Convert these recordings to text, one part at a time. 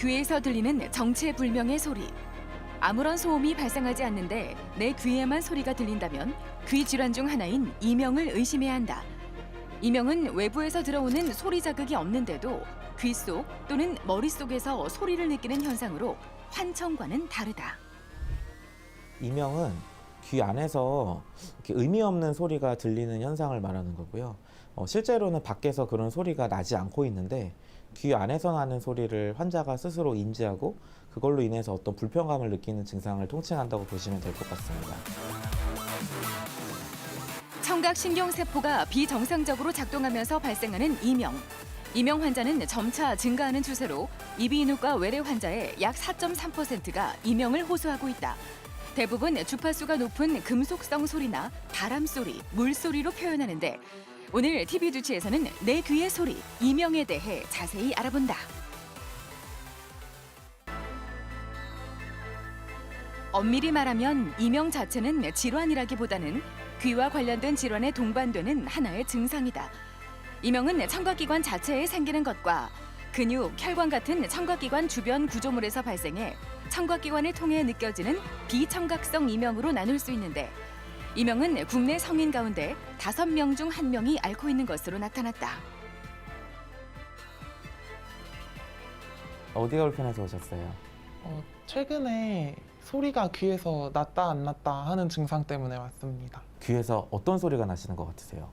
귀에서 들리는 정체불명의 소리. 아무런 소음이 발생하지 않는데 내 귀에만 소리가 들린다면 귀 질환 중 하나인 이명을 의심해야 한다. 이명은 외부에서 들어오는 소리 자극이 없는데도 귀 속 또는 머릿속에서 소리를 느끼는 현상으로 환청과는 다르다. 이명은 귀 안에서 이렇게 의미 없는 소리가 들리는 현상을 말하는 거고요. 실제로는 밖에서 그런 소리가 나지 않고 있는데 귀 안에서 나는 소리를 환자가 스스로 인지하고 그걸로 인해서 어떤 불편감을 느끼는 증상을 통칭한다고 보시면 될 것 같습니다. 청각신경세포가 비정상적으로 작동하면서 발생하는 이명. 이명 환자는 점차 증가하는 추세로 이비인후과 외래 환자의 약 4.3%가 이명을 호소하고 있다. 대부분 주파수가 높은 금속성 소리나 바람 소리, 물소리로 표현하는데 오늘 TV두치에서는 내 귀의 소리, 이명에 대해 자세히 알아본다. 엄밀히 말하면 이명 자체는 질환이라기보다는 귀와 관련된 질환에 동반되는 하나의 증상이다. 이명은 청각기관 자체에 생기는 것과 근육, 혈관 같은 청각기관 주변 구조물에서 발생해 청각기관을 통해 느껴지는 비청각성 이명으로 나눌 수 있는데 이명은 국내 성인 가운데 5명 중 1명이 앓고 있는 것으로 나타났다. 어디가 불편해서 오셨어요? 최근에 소리가 귀에서 났다 안 났다 하는 증상 때문에 왔습니다. 귀에서 어떤 소리가 나시는 것 같으세요?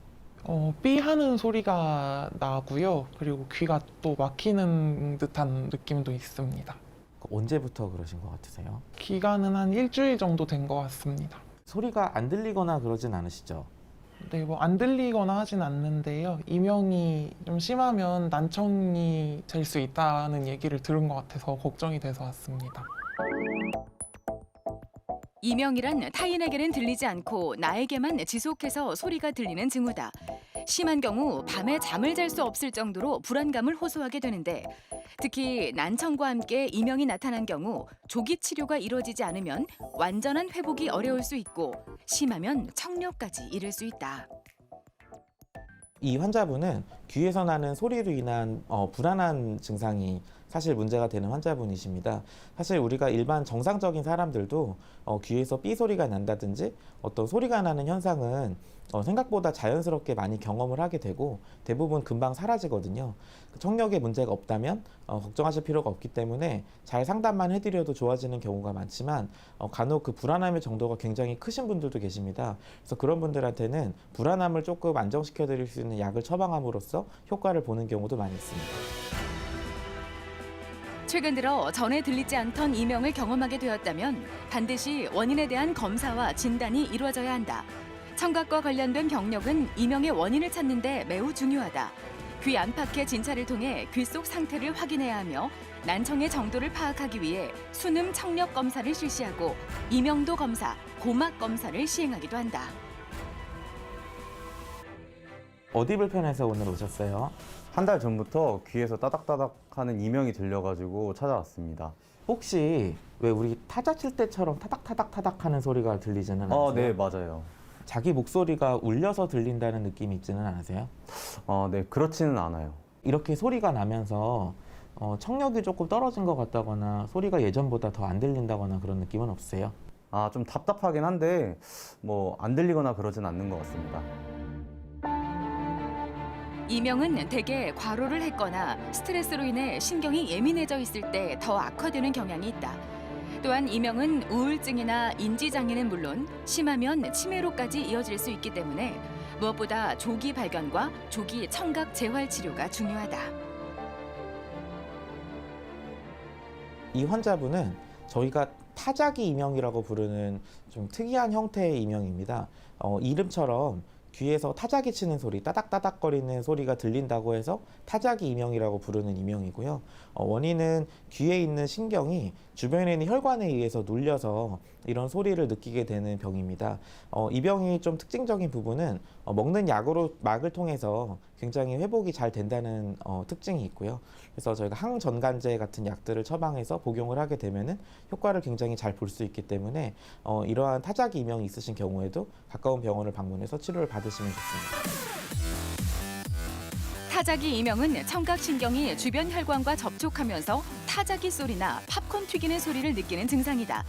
삐 하는 소리가 나고요. 그리고 귀가 또 막히는 듯한 느낌도 있습니다. 언제부터 그러신 것 같으세요? 기간은 한 일주일 정도 된 것 같습니다. 소리가 안 들리거나 그러진 않으시죠? 네, 뭐 안 들리거나 하진 않는데요. 이명이 좀 심하면 난청이 될 수 있다는 얘기를 들은 것 같아서 걱정이 돼서 왔습니다. 이명이란 타인에게는 들리지 않고 나에게만 지속해서 소리가 들리는 징후다. 심한 경우 밤에 잠을 잘 수 없을 정도로 불안감을 호소하게 되는데 특히 난청과 함께 이명이 나타난 경우 조기 치료가 이루어지지 않으면 완전한 회복이 어려울 수 있고 심하면 청력까지 이를 수 있다. 이 환자분은 귀에서 나는 소리로 인한 불안한 증상이 사실 문제가 되는 환자분이십니다. 사실 우리가 일반 정상적인 사람들도 귀에서 삐 소리가 난다든지 어떤 소리가 나는 현상은 생각보다 자연스럽게 많이 경험을 하게 되고 대부분 금방 사라지거든요. 청력에 문제가 없다면 걱정하실 필요가 없기 때문에 잘 상담만 해드려도 좋아지는 경우가 많지만 간혹 그 불안함의 정도가 굉장히 크신 분들도 계십니다. 그래서 그런 분들한테는 불안함을 조금 안정시켜 드릴 수 있는 약을 처방함으로써 효과를 보는 경우도 많이 있습니다. 최근 들어 전에 들리지 않던 이명을 경험하게 되었다면 반드시 원인에 대한 검사와 진단이 이루어져야 한다. 청각과 관련된 병력은 이명의 원인을 찾는 데 매우 중요하다. 귀 안팎의 진찰을 통해 귀 속 상태를 확인해야 하며 난청의 정도를 파악하기 위해 순음 청력 검사를 실시하고 이명도 검사, 고막 검사를 시행하기도 한다. 어디 불편해서 오늘 오셨어요? 한 달 전부터 귀에서 따닥따닥 하는 이명이 들려가지고 찾아왔습니다. 혹시 왜 우리 타자 칠 때처럼 타닥타닥타닥 하는 소리가 들리지는 않으세요? 네, 맞아요. 자기 목소리가 울려서 들린다는 느낌이 있지는 않으세요? 네, 그렇지는 않아요. 이렇게 소리가 나면서 청력이 조금 떨어진 것 같다거나 소리가 예전보다 더 안 들린다거나 그런 느낌은 없으세요? 좀 답답하긴 한데 뭐 안 들리거나 그러진 않는 것 같습니다. 이명은 대개 과로를 했거나 스트레스로 인해 신경이 예민해져 있을 때 더 악화되는 경향이 있다. 또한 이명은 우울증이나 인지장애는 물론 심하면 치매로까지 이어질 수 있기 때문에 무엇보다 조기 발견과 조기 청각 재활 치료가 중요하다. 이 환자분은 저희가 타자기 이명이라고 부르는 좀 특이한 형태의 이명입니다. 이름처럼 귀에서 타자기 치는 소리, 따닥따닥거리는 소리가 들린다고 해서 타자기 이명이라고 부르는 이명이고요. 원인은 귀에 있는 신경이 주변에 있는 혈관에 의해서 눌려서 이런 소리를 느끼게 되는 병입니다. 이 병이 좀 특징적인 부분은 먹는 약을 통해서 굉장히 회복이 잘 된다는 특징이 있고요. 그래서 저희가 항전간제 같은 약들을 처방해서 복용을 하게 되면은 효과를 굉장히 잘 볼 수 있기 때문에 이러한 타자기 이명이 있으신 경우에도 가까운 병원을 방문해서 치료를 받으시면 좋습니다. 타자기 이명은 청각신경이 주변 혈관과 접촉하면서 타자기 소리나 팝콘 튀기는 소리를 느끼는 증상이다.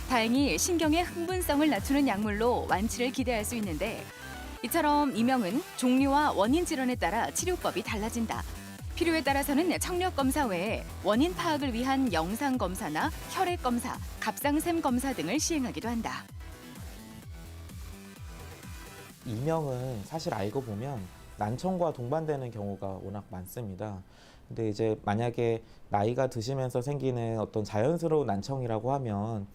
다행히 신경의 흥분성을 낮추는 약물로 완치를 기대할 수 있는데 이처럼 이명은 종류와 원인 질환에 따라 치료법이 달라진다. 필요에 따라서는 청력 검사 외에 원인 파악을 위한 영상 검사나 혈액 검사, 갑상샘 검사 등을 시행하기도 한다. 이명은 사실 알고 보면 난청과 동반되는 경우가 워낙 많습니다. 근데 이제 만약에 나이가 드시면서 생기는 어떤 자연스러운 난청이라고 하면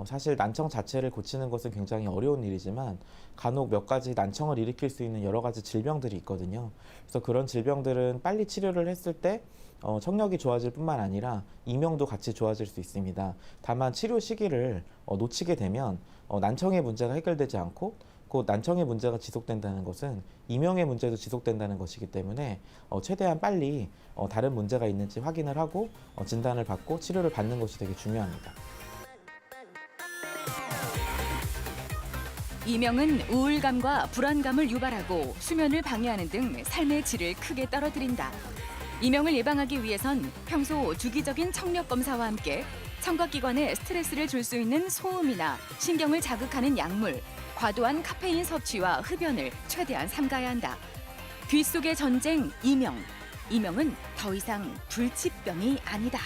사실 난청 자체를 고치는 것은 굉장히 어려운 일이지만 간혹 몇 가지 난청을 일으킬 수 있는 여러 가지 질병들이 있거든요. 그래서 그런 질병들은 빨리 치료를 했을 때 청력이 좋아질 뿐만 아니라 이명도 같이 좋아질 수 있습니다. 다만 치료 시기를 놓치게 되면 난청의 문제가 해결되지 않고 그 난청의 문제가 지속된다는 것은 이명의 문제도 지속된다는 것이기 때문에 최대한 빨리 다른 문제가 있는지 확인을 하고 진단을 받고 치료를 받는 것이 되게 중요합니다. 이명은 우울감과 불안감을 유발하고 수면을 방해하는 등 삶의 질을 크게 떨어뜨린다. 이명을 예방하기 위해선 평소 주기적인 청력 검사와 함께 청각기관에 스트레스를 줄 수 있는 소음이나 신경을 자극하는 약물, 과도한 카페인 섭취와 흡연을 최대한 삼가야 한다. 귀 속의 전쟁 이명. 이명은 더 이상 불치병이 아니다.